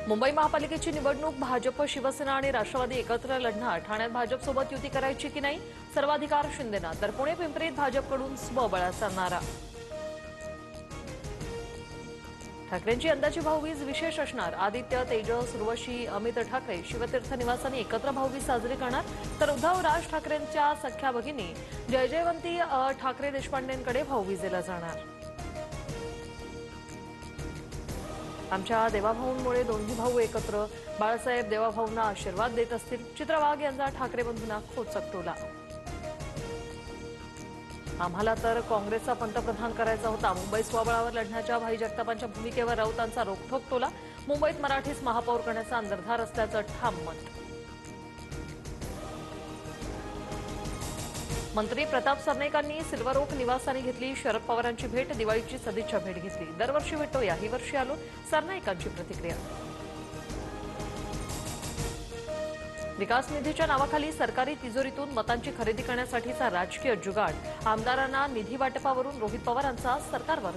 मुंबई महापालिकेची निवडणूक भाजप, शिवसेना आणि राष्ट्रवादी एकत्र लढणार. ठाण्यात भाजपसोबत युती करायची की नाही, सर्वाधिकार शिंदेना. तर पुणे पिंपरीत भाजपकडून स्वबळाचा नारा. ठाकरेंची यंदाची भाऊबीज विशेष असणार. आदित्य, तेजस, उर्वशी, अमित ठाकरे शिवतीर्थ निवासाने एकत्र भाऊबीज साजरी करणार. तर उद्धव, राज ठाकरेंच्या सख्या भगिनी जयजयवंती ठाकरे देशपांडेंकडे भाऊबीजेला जाणार. आमच्या देवाभाऊंमुळे दोन्ही भाऊ एकत्र. बाळासाहेब देवाभाऊंना आशीर्वाद देत असतील. चित्रा वाघ यांचा ठाकरे बंधूंना खोचक टोला. आम्हाला तर काँग्रेसचा पंतप्रधान करायचा होता. मुंबई स्वबळावर लढण्याच्या भाई जगतापांच्या भूमिकेवर राऊतांचा रोखठोक टोला. मुंबईत मराठीच महापौर करण्याचा अंतर्धार असल्याचं ठाम मत. मंत्री प्रताप सरनाईकांनी सिल्वर ओक निवासाने घेतली शरद पवारांची भेट. दिवाळीची सदिच्छा भेट घेतली. दरवर्षी भेटतो, याही वर्षी आलो. सरनाईकांची प्रतिक्रिया. विकास निधीच्या नावाखाली सरकारी तिजोरीतून मतांची खरेदी करण्यासाठीचा राजकीय जुगाड. आमदारांना निधी वाटपावरून रोहित पवारांचा सरकारवर